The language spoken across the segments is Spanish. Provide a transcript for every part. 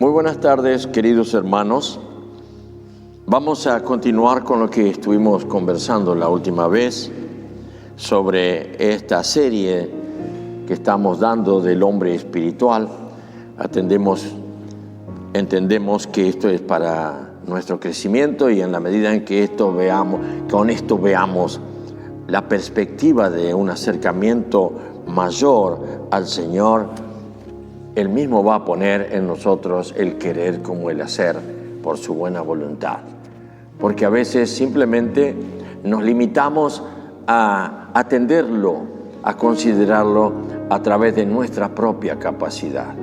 Muy buenas tardes, queridos hermanos. Vamos a continuar con lo que estuvimos conversando la última vez sobre esta serie que estamos dando del hombre espiritual. Entendemos que esto es para nuestro crecimiento, y en la medida en que con esto veamos la perspectiva de un acercamiento mayor al Señor, Él mismo va a poner en nosotros el querer como el hacer por su buena voluntad. Porque a veces simplemente nos limitamos a atenderlo, a considerarlo a través de nuestra propia capacidad.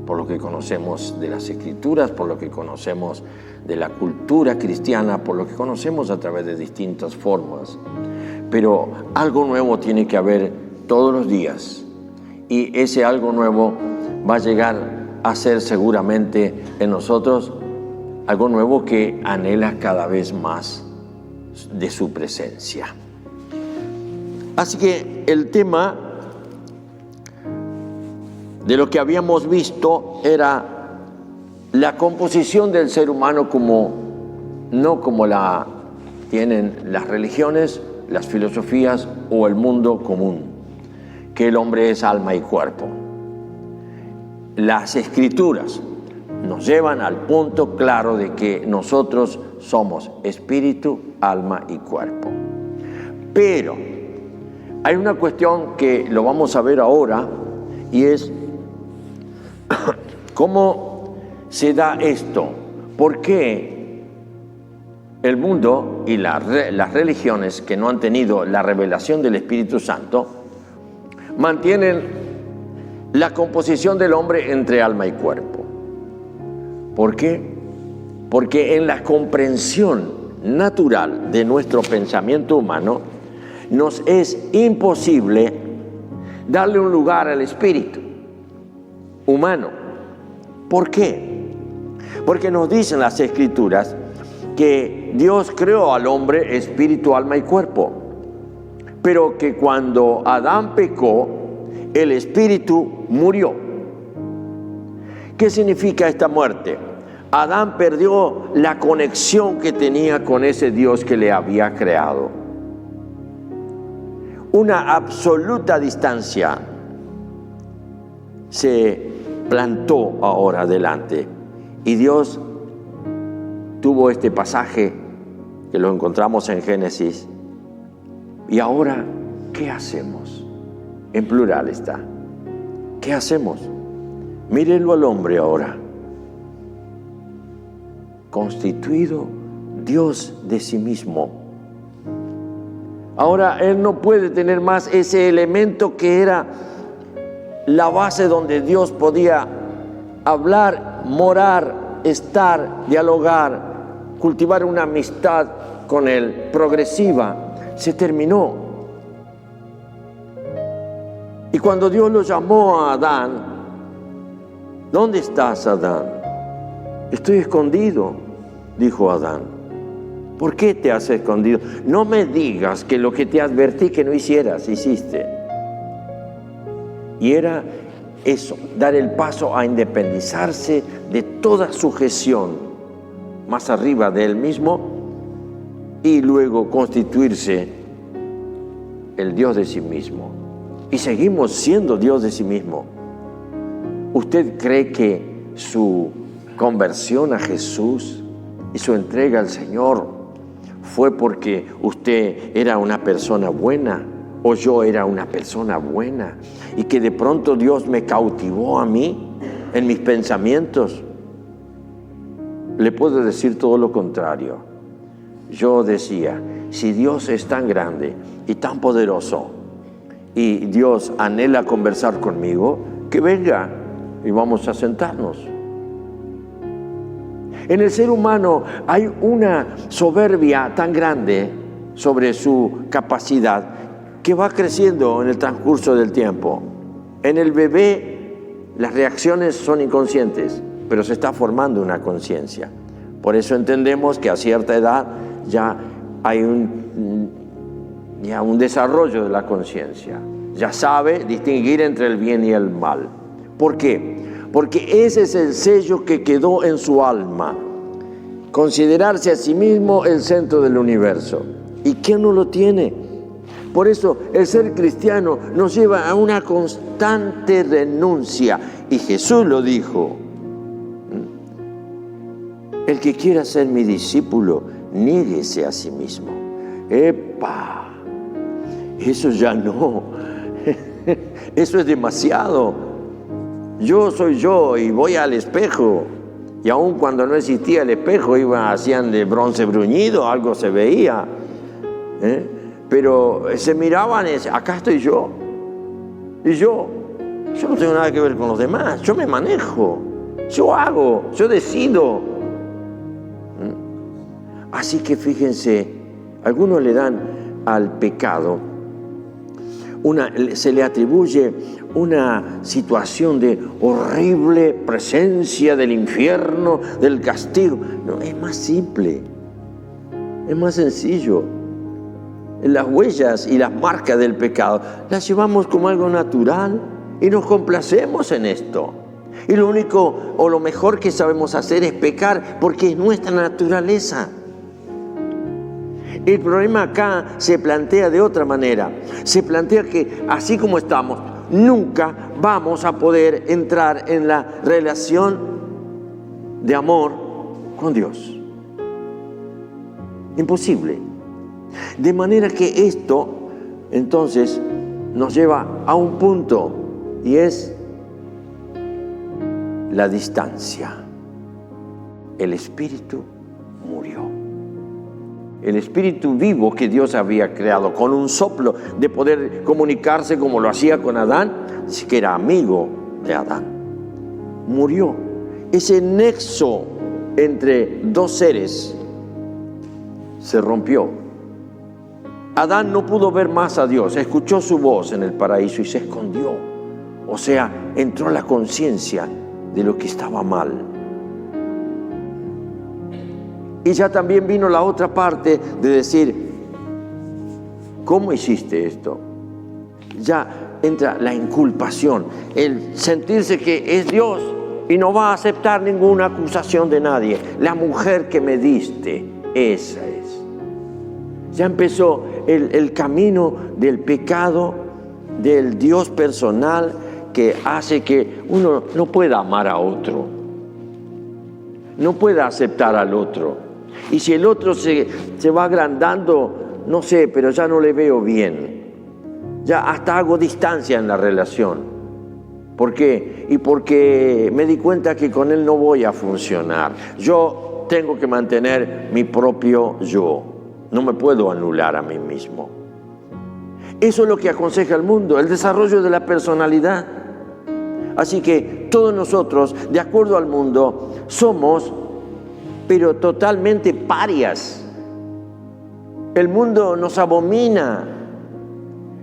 Por lo que conocemos de las Escrituras, por lo que conocemos de la cultura cristiana, por lo que conocemos a través de distintas formas. Pero algo nuevo tiene que haber todos los días. Y ese algo nuevo va a llegar a ser seguramente en nosotros algo nuevo que anhela cada vez más de su presencia. Así que el tema de lo que habíamos visto era la composición del ser humano no como la tienen las religiones, las filosofías o el mundo común, que el hombre es alma y cuerpo. Las Escrituras nos llevan al punto claro de que nosotros somos espíritu, alma y cuerpo. Pero hay una cuestión que lo vamos a ver ahora, y es ¿cómo se da esto? ¿Por qué el mundo y las religiones que no han tenido la revelación del Espíritu Santo mantienen la composición del hombre entre alma y cuerpo? ¿Por qué? Porque en la comprensión natural de nuestro pensamiento humano nos es imposible darle un lugar al espíritu humano. ¿Por qué? Porque nos dicen las Escrituras que Dios creó al hombre espíritu, alma y cuerpo, pero que cuando Adán pecó, el espíritu murió. ¿Qué significa esta muerte? Adán perdió la conexión que tenía con ese Dios que le había creado. Una absoluta distancia se plantó ahora delante, y Dios tuvo este pasaje que lo encontramos en Génesis. Y ahora, ¿qué hacemos? En plural está. ¿Qué hacemos? Mírenlo al hombre ahora, constituido Dios de sí mismo. Ahora Él no puede tener más ese elemento que era la base donde Dios podía hablar, morar, estar, dialogar, cultivar una amistad con Él progresiva. Se terminó. Y cuando Dios lo llamó a Adán, ¿dónde estás, Adán? Estoy escondido, dijo Adán. ¿Por qué te has escondido? No me digas que lo que te advertí que no hicieras, hiciste. Y era eso, dar el paso a independizarse de toda sujeción más arriba de él mismo, y luego constituirse el Dios de sí mismo. Y seguimos siendo Dios de sí mismo. ¿Usted cree que su conversión a Jesús y su entrega al Señor fue porque usted era una persona buena o yo era una persona buena, y que de pronto Dios me cautivó a mí en mis pensamientos? Le puedo decir todo lo contrario. Yo decía, si Dios es tan grande y tan poderoso y Dios anhela conversar conmigo, que venga y vamos a sentarnos. En el ser humano hay una soberbia tan grande sobre su capacidad que va creciendo en el transcurso del tiempo. En el bebé las reacciones son inconscientes, pero se está formando una conciencia. Por eso entendemos que a cierta edad ya hay un desarrollo de la conciencia. Ya sabe distinguir entre el bien y el mal. ¿Por qué? porque ese es el sello que quedó en su alma. Considerarse a sí mismo el centro del universo. ¿Y quién no lo tiene? Por eso el ser cristiano nos lleva a una constante renuncia. Y Jesús lo dijo: el que quiera ser mi discípulo, niéguese a sí mismo. ¡Epa! Eso ya no. Eso es demasiado. Yo soy yo y voy al espejo. Y aun cuando no existía el espejo, hacían de bronce bruñido, algo se veía. Pero se miraban y decían: acá estoy yo. Y yo no tengo nada que ver con los demás. Yo me manejo. Yo hago. Yo decido. Así que fíjense, algunos le dan al pecado se le atribuye una situación de horrible presencia del infierno, del castigo. No, es más simple, es más sencillo. Las huellas y las marcas del pecado las llevamos como algo natural y nos complacemos en esto. Y lo único o lo mejor que sabemos hacer es pecar, porque es nuestra naturaleza. El problema acá se plantea de otra manera. Se plantea que así como estamos, nunca vamos a poder entrar en la relación de amor con Dios. Imposible. De manera que esto, entonces, nos lleva a un punto, y es la distancia. El Espíritu murió. El Espíritu vivo que Dios había creado, con un soplo de poder comunicarse como lo hacía con Adán, sí que era amigo de Adán, murió. Ese nexo entre dos seres se rompió. Adán no pudo ver más a Dios, escuchó su voz en el paraíso y se escondió. O sea, entró la conciencia de lo que estaba mal. Y ya también vino la otra parte de decir: ¿cómo hiciste esto? Ya entra la inculpación, el sentirse que es Dios y no va a aceptar ninguna acusación de nadie. La mujer que me diste, esa es. Ya empezó el camino del pecado, del Dios personal, que hace que uno no pueda amar a otro, no pueda aceptar al otro. Y si el otro se va agrandando, no sé, pero ya no le veo bien. Ya hasta hago distancia en la relación. ¿Por qué? Y porque me di cuenta que con él no voy a funcionar. Yo tengo que mantener mi propio yo. No me puedo anular a mí mismo. Eso es lo que aconseja el mundo, el desarrollo de la personalidad. Así que todos nosotros, de acuerdo al mundo, somos pero totalmente parias. El mundo nos abomina,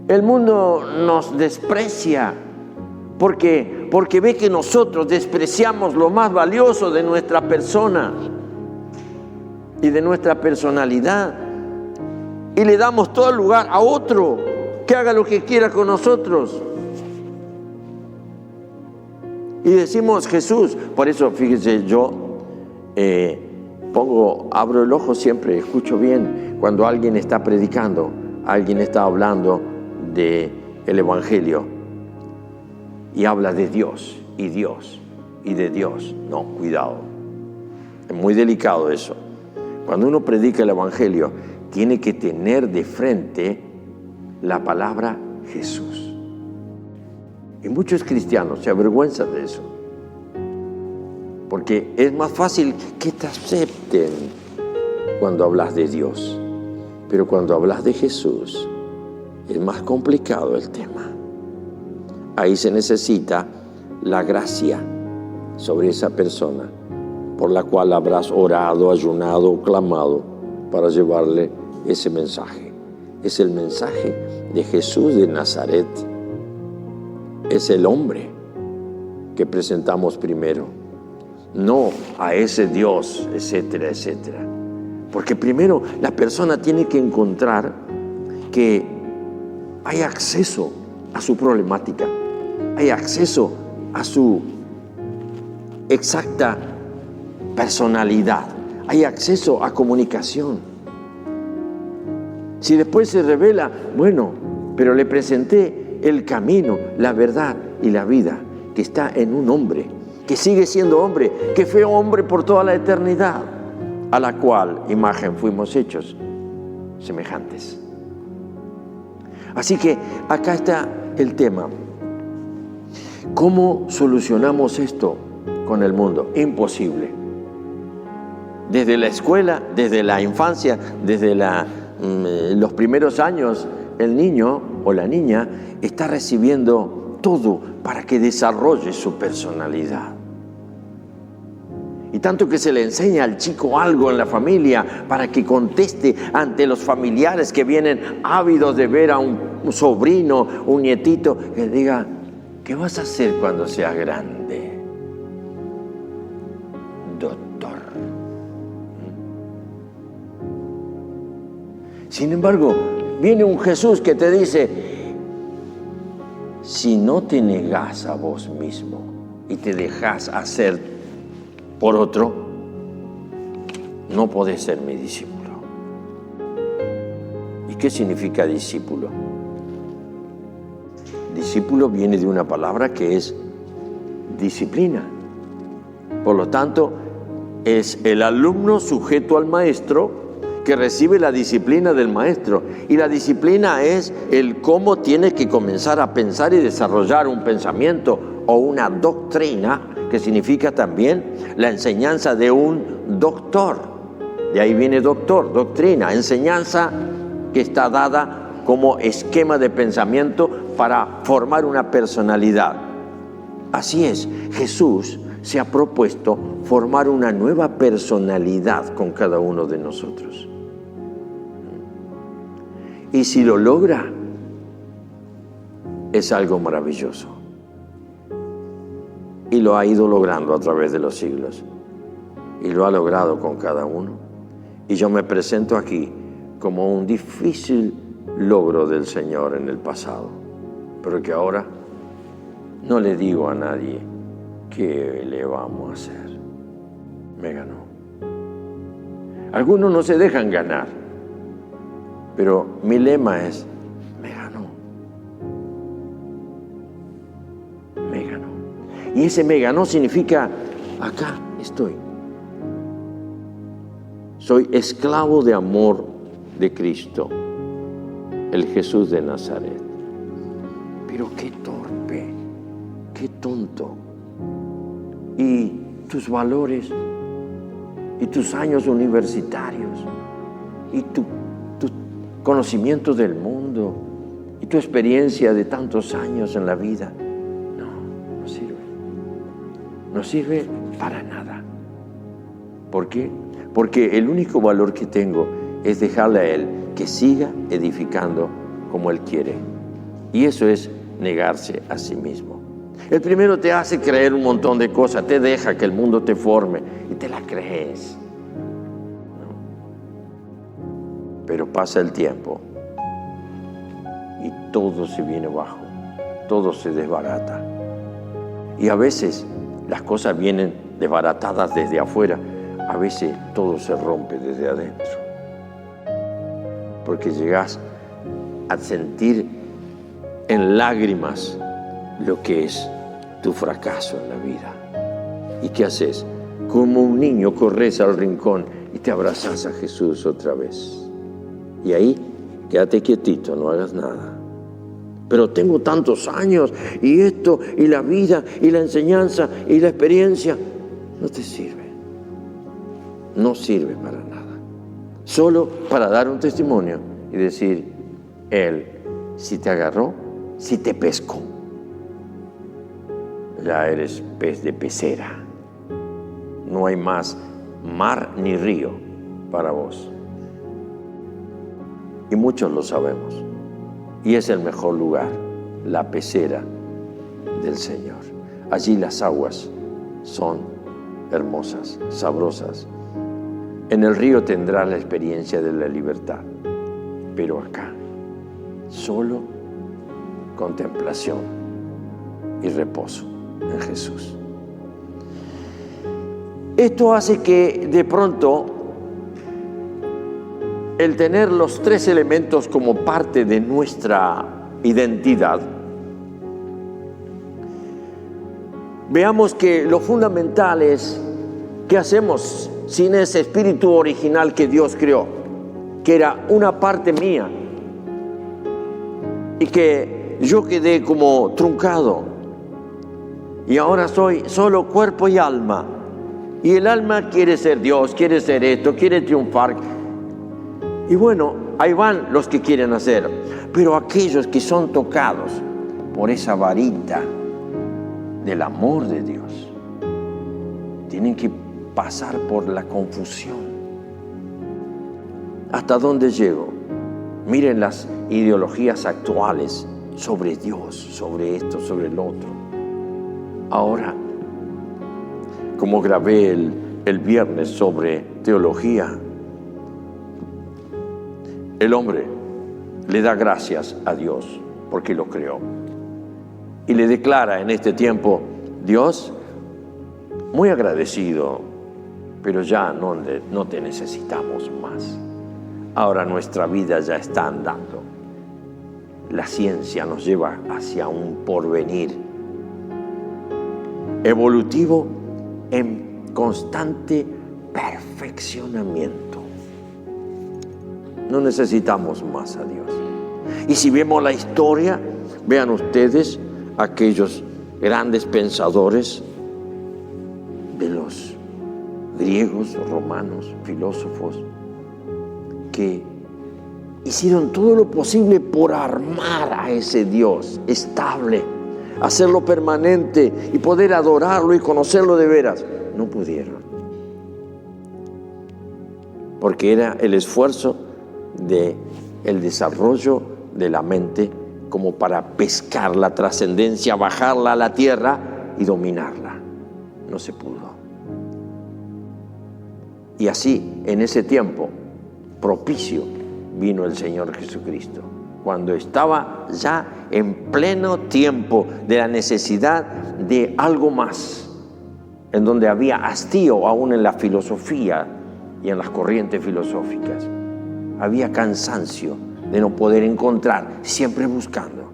el mundo nos desprecia, porque ve que nosotros despreciamos lo más valioso de nuestra persona y de nuestra personalidad, y le damos todo el lugar a otro que haga lo que quiera con nosotros. Y decimos Jesús. Por eso, fíjese, yo abro el ojo siempre, escucho bien cuando alguien está predicando, alguien está hablando del Evangelio y habla de Dios y de Dios. No, cuidado, es muy delicado eso. Cuando uno predica el Evangelio, tiene que tener de frente la palabra Jesús. Y muchos cristianos se avergüenzan de eso, porque es más fácil que te acepten cuando hablas de Dios, pero cuando hablas de Jesús es más complicado el tema. Ahí se necesita la gracia sobre esa persona por la cual habrás orado, ayunado o clamado para llevarle ese mensaje. Es el mensaje de Jesús de Nazaret. Es el hombre que presentamos primero, no a ese Dios, etcétera, etcétera. Porque primero la persona tiene que encontrar que hay acceso a su problemática, hay acceso a su exacta personalidad, hay acceso a comunicación. Si después se revela, bueno, pero le presenté el camino, la verdad y la vida que está en un hombre, que sigue siendo hombre, que fue hombre por toda la eternidad, a la cual imagen fuimos hechos semejantes. Así que acá está el tema. ¿Cómo solucionamos esto con el mundo? Imposible. Desde la escuela, desde la infancia, desde los primeros años, el niño o la niña está recibiendo todo para que desarrolle su personalidad. Y tanto que se le enseña al chico algo en la familia para que conteste ante los familiares que vienen ávidos de ver a un sobrino, un nietito, que diga: ¿qué vas a hacer cuando seas grande? Doctor. Sin embargo, viene un Jesús que te dice: si no te negás a vos mismo y te dejás hacer por otro, no podés ser mi discípulo. ¿Y qué significa discípulo? Discípulo viene de una palabra que es disciplina. Por lo tanto, es el alumno sujeto al maestro que recibe la disciplina del maestro. Y la disciplina es el cómo tiene que comenzar a pensar y desarrollar un pensamiento o una doctrina, que significa también la enseñanza de un doctor. De ahí viene doctor, doctrina, enseñanza que está dada como esquema de pensamiento para formar una personalidad. Así es, Jesús se ha propuesto formar una nueva personalidad con cada uno de nosotros. Y si lo logra, es algo maravilloso. Y lo ha ido logrando a través de los siglos. Y lo ha logrado con cada uno. Y yo me presento aquí como un difícil logro del Señor en el pasado, pero que ahora no le digo a nadie qué le vamos a hacer. Me ganó. Algunos no se dejan ganar, pero mi lema es: me ganó. Me ganó. Y ese me ganó significa: acá estoy. Soy esclavo de amor de Cristo, el Jesús de Nazaret. Pero qué torpe, qué tonto. Y tus valores, y tus años universitarios, y tu conocimiento del mundo, y tu experiencia de tantos años en la vida, no sirve. No sirve para nada. ¿Por qué? Porque el único valor que tengo es dejarle a Él que siga edificando como Él quiere. Y eso es negarse a sí mismo. El primero te hace creer un montón de cosas, te deja que el mundo te forme y te la crees. ¿No? Pero pasa el tiempo y todo se viene abajo, todo se desbarata. Y a veces las cosas vienen desbaratadas desde afuera, a veces todo se rompe desde adentro. Porque llegas a sentir en lágrimas lo que es tu fracaso en la vida. ¿Y qué haces? Como un niño corres al rincón y te abrazas a Jesús otra vez. Y ahí quédate quietito, no hagas nada. Pero tengo tantos años y esto y la vida y la enseñanza y la experiencia. No te sirve. No sirve para nada. Solo para dar un testimonio y decir: Él, si te agarró, si te pescó, ya eres pez de pecera. No hay más mar ni río para vos. Y muchos lo sabemos. Y es el mejor lugar, la pecera del Señor. Allí las aguas son hermosas, sabrosas. En el río tendrás la experiencia de la libertad, pero acá solo contemplación. contemplación y reposo en Jesús. Esto hace que de pronto el tener los tres elementos como parte de nuestra identidad, veamos que lo fundamental es qué hacemos sin ese espíritu original que Dios creó, que era una parte mía y que yo quedé como truncado y ahora soy solo cuerpo y alma. Y el alma quiere ser Dios, quiere ser esto, quiere triunfar. Y bueno, ahí van los que quieren hacer. Pero aquellos que son tocados por esa varita del amor de Dios, tienen que pasar por la confusión. ¿Hasta dónde llego? Miren las ideologías actuales sobre Dios, sobre esto, sobre el otro. Ahora, como grabé el viernes sobre teología, el hombre le da gracias a Dios porque lo creó. Y le declara en este tiempo: Dios, muy agradecido, pero ya no te necesitamos más. Ahora nuestra vida ya está andando. La ciencia nos lleva hacia un porvenir evolutivo en constante perfeccionamiento. No necesitamos más a Dios. Y si vemos la historia, vean ustedes aquellos grandes pensadores de los griegos, romanos, filósofos, que hicieron todo lo posible por armar a ese Dios estable, hacerlo permanente y poder adorarlo y conocerlo de veras. No pudieron, porque era el esfuerzo del desarrollo de la mente como para pescar la trascendencia, bajarla a la tierra y dominarla. No se pudo. Y así, en ese tiempo propicio, vino el Señor Jesucristo, cuando estaba ya en pleno tiempo de la necesidad de algo más, en donde había hastío aún en la filosofía y en las corrientes filosóficas. Había cansancio de no poder encontrar, siempre buscando.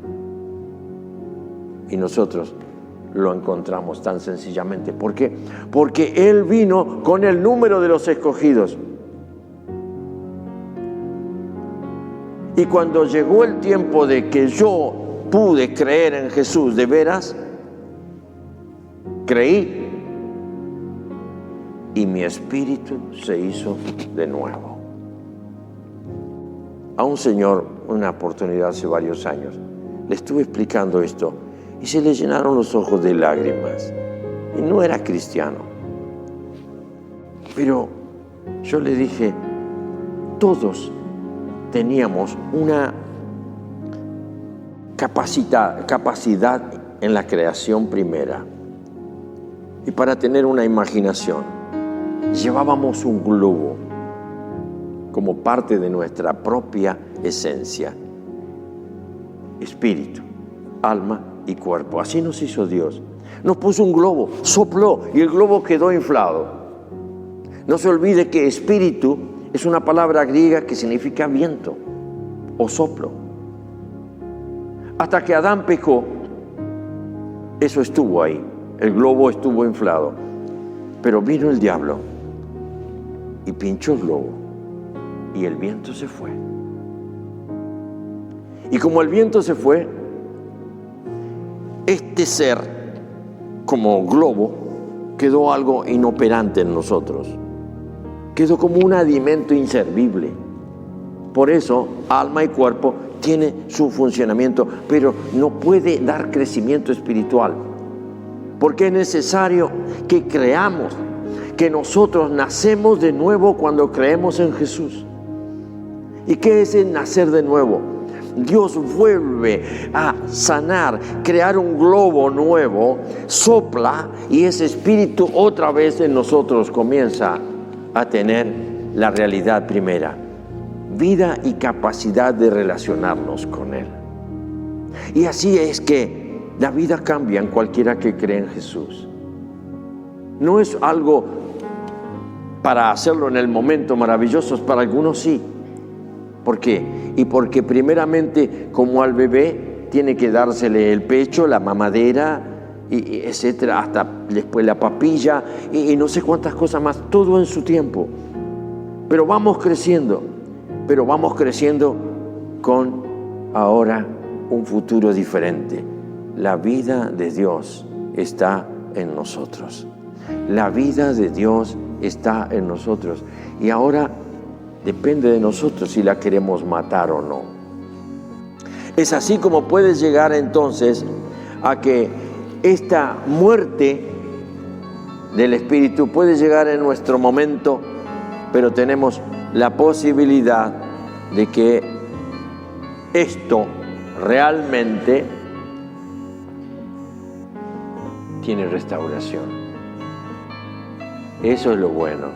Y nosotros lo encontramos tan sencillamente. ¿Por qué? Porque Él vino con el número de los escogidos. Y cuando llegó el tiempo de que yo pude creer en Jesús de veras, creí y mi espíritu se hizo de nuevo. A un señor, una oportunidad hace varios años, le estuve explicando esto y se le llenaron los ojos de lágrimas. Y no era cristiano. Pero yo le dije, todos teníamos una capacidad en la creación primera. Y para tener una imaginación, llevábamos un globo como parte de nuestra propia esencia, espíritu, alma y cuerpo. Así nos hizo Dios. Nos puso un globo, sopló y el globo quedó inflado. No se olvide que espíritu es una palabra griega que significa viento o soplo. Hasta que Adán pecó, eso estuvo ahí, el globo estuvo inflado. Pero vino el diablo y pinchó el globo y el viento se fue. Y como el viento se fue, este ser, como globo, quedó algo inoperante en nosotros. Quedó como un alimento inservible. Por eso, alma y cuerpo tiene su funcionamiento, pero no puede dar crecimiento espiritual. Porque es necesario que creamos, que nosotros nacemos de nuevo cuando creemos en Jesús. ¿Y qué es el nacer de nuevo? Dios vuelve a sanar, crear un globo nuevo, sopla y ese espíritu otra vez en nosotros comienza a tener la realidad primera, vida y capacidad de relacionarnos con Él. Y así es que la vida cambia en cualquiera que cree en Jesús. No es algo para hacerlo en el momento maravilloso, para algunos sí. ¿Por qué? Y porque primeramente, como al bebé, tiene que dársele el pecho, la mamadera, y etcétera, hasta después la papilla, y no sé cuántas cosas más, todo en su tiempo. Pero vamos creciendo con ahora un futuro diferente. La vida de Dios está en nosotros. La vida de Dios está en nosotros. Y ahora depende de nosotros si la queremos matar o no. Es así como puedes llegar entonces a que esta muerte del espíritu puede llegar en nuestro momento, pero tenemos la posibilidad de que esto realmente tiene restauración. Eso es lo bueno.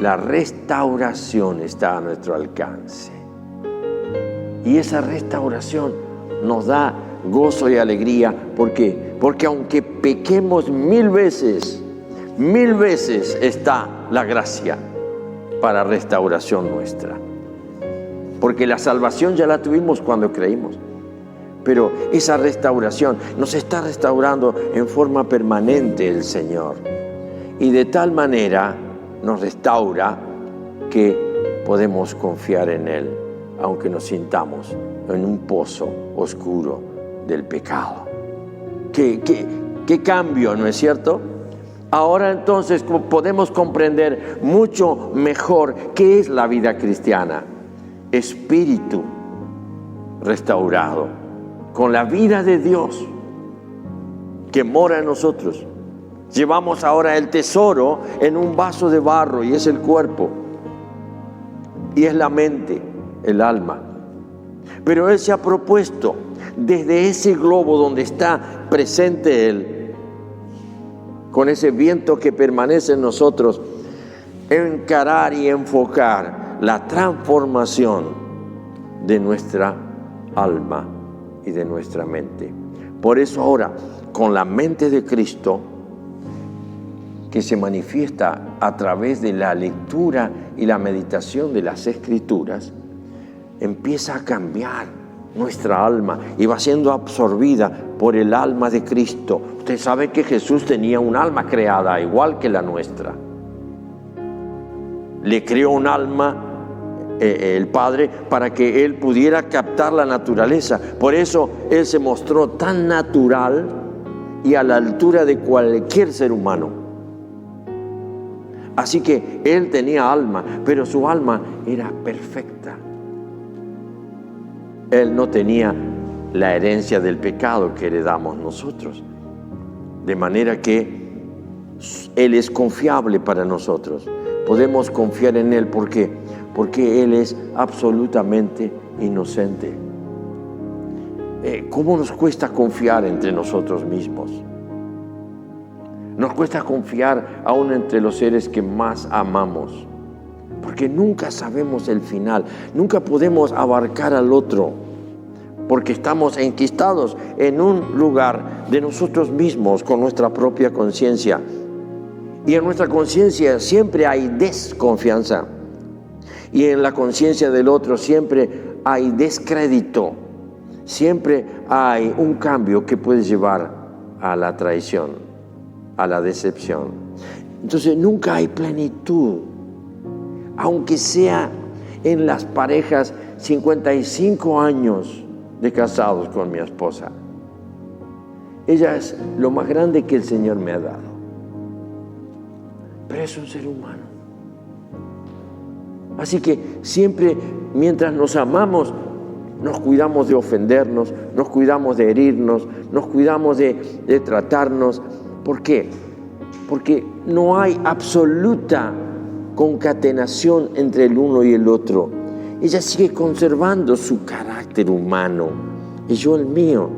La restauración está a nuestro alcance. Y esa restauración nos da gozo y alegría. ¿Por qué? Porque aunque pequemos 1000 veces está la gracia para restauración nuestra. Porque la salvación ya la tuvimos cuando creímos. Pero esa restauración nos está restaurando en forma permanente el Señor. Y de tal manera nos restaura que podemos confiar en Él, aunque nos sintamos en un pozo oscuro del pecado. ¿Qué cambio, no es cierto? Ahora entonces podemos comprender mucho mejor qué es la vida cristiana. Espíritu restaurado, con la vida de Dios que mora en nosotros. Llevamos ahora el tesoro en un vaso de barro y es el cuerpo. Y es la mente, el alma. Pero Él se ha propuesto desde ese globo donde está presente Él, con ese viento que permanece en nosotros, encarar y enfocar la transformación de nuestra alma y de nuestra mente. Por eso ahora, con la mente de Cristo, que se manifiesta a través de la lectura y la meditación de las Escrituras, empieza a cambiar nuestra alma y va siendo absorbida por el alma de Cristo. Usted sabe que Jesús tenía un alma creada igual que la nuestra. Le creó un alma el Padre para que Él pudiera captar la naturaleza. Por eso Él se mostró tan natural y a la altura de cualquier ser humano. Así que Él tenía alma, pero su alma era perfecta. Él no tenía la herencia del pecado que heredamos nosotros. De manera que Él es confiable para nosotros. Podemos confiar en Él porque Él es absolutamente inocente. ¿Cómo nos cuesta confiar entre nosotros mismos? Nos cuesta confiar aún entre los seres que más amamos, porque nunca sabemos el final, nunca podemos abarcar al otro, porque estamos enquistados en un lugar de nosotros mismos con nuestra propia conciencia. Y en nuestra conciencia siempre hay desconfianza, y en la conciencia del otro siempre hay descrédito, siempre hay un cambio que puede llevar a la traición, a la decepción. Entonces nunca hay plenitud, aunque sea en las parejas 55 años de casados con mi esposa. Ella es lo más grande que el Señor me ha dado, pero es un ser humano. Así que siempre, mientras nos amamos, nos cuidamos de ofendernos, nos cuidamos de herirnos, nos cuidamos de tratarnos. ¿Por qué? Porque no hay absoluta concatenación entre el uno y el otro. Ella sigue conservando su carácter humano y yo el mío.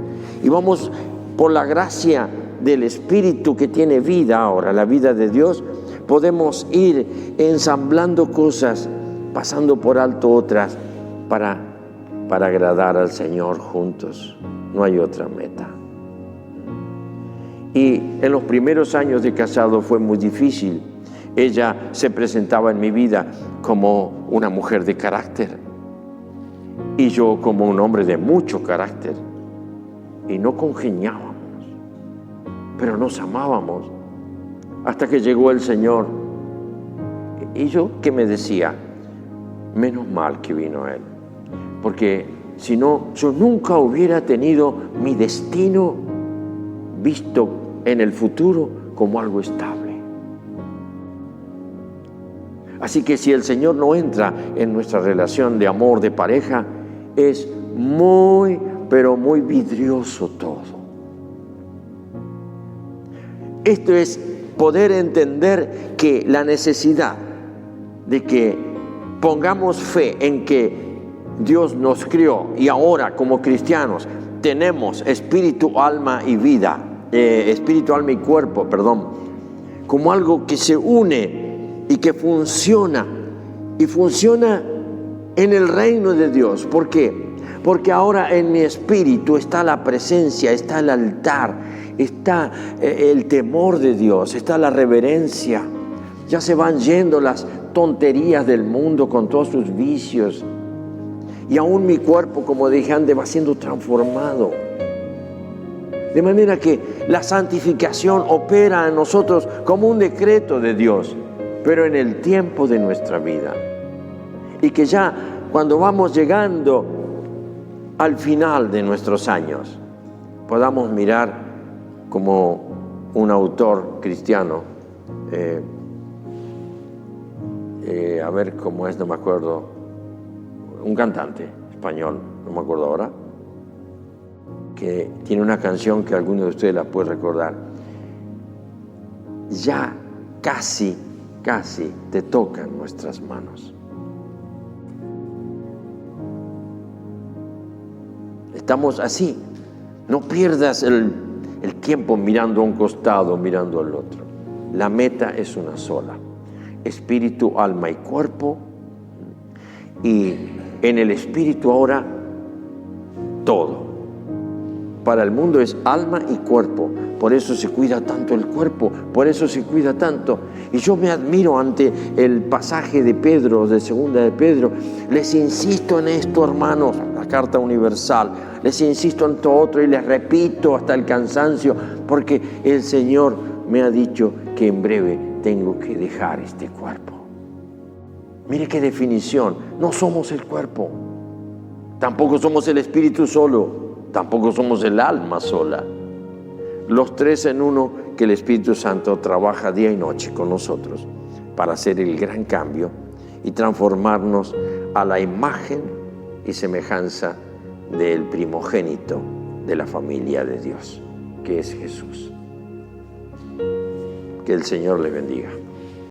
Y vamos, por la gracia del Espíritu que tiene vida ahora, la vida de Dios, podemos ir ensamblando cosas, pasando por alto otras, para agradar al Señor juntos. No hay otra meta. Y en los primeros años de casado fue muy difícil, ella se presentaba en mi vida como una mujer de carácter y yo como un hombre de mucho carácter, y no congeniábamos, pero nos amábamos, hasta que llegó el Señor. Y yo, ¿qué me decía? Menos mal que vino Él, porque si no, yo nunca hubiera tenido mi destino visto en el futuro como algo estable. Así que si el Señor no entra en nuestra relación de amor, de pareja, es muy, pero muy vidrioso todo. Esto es poder entender que la necesidad de que pongamos fe en que Dios nos crió y ahora como cristianos tenemos espíritu, alma y vida, espíritu, alma y cuerpo, como algo que se une y que funciona, y funciona en el reino de Dios. ¿Por qué? Porque ahora en mi espíritu está la presencia, está el altar, está el temor de Dios, está la reverencia. Ya se van yendo las tonterías del mundo con todos sus vicios. Y aún mi cuerpo, como dije antes, va siendo transformado. De manera que la santificación opera en nosotros como un decreto de Dios, pero en el tiempo de nuestra vida. Y que ya cuando vamos llegando al final de nuestros años, podamos mirar como un autor cristiano, a ver cómo es, no me acuerdo, un cantante español, no me acuerdo ahora, que tiene una canción que alguno de ustedes la puede recordar. Ya casi te tocan nuestras manos. Estamos así. No pierdas el tiempo mirando a un costado, mirando al otro. La meta es una sola: espíritu, alma y cuerpo. Y en el espíritu ahora todo. Para el mundo es alma y cuerpo. Por eso se cuida tanto el cuerpo, por eso se cuida tanto. Y yo me admiro ante el pasaje de Pedro, de segunda de Pedro. Les insisto en esto, hermanos, la carta universal. Les insisto en todo otro y les repito hasta el cansancio, porque el Señor me ha dicho que en breve tengo que dejar este cuerpo. Mire qué definición. No somos el cuerpo. Tampoco somos el espíritu solo. Tampoco somos el alma sola. Los tres en uno, que el Espíritu Santo trabaja día y noche con nosotros para hacer el gran cambio y transformarnos a la imagen y semejanza del primogénito de la familia de Dios, que es Jesús. Que el Señor le bendiga.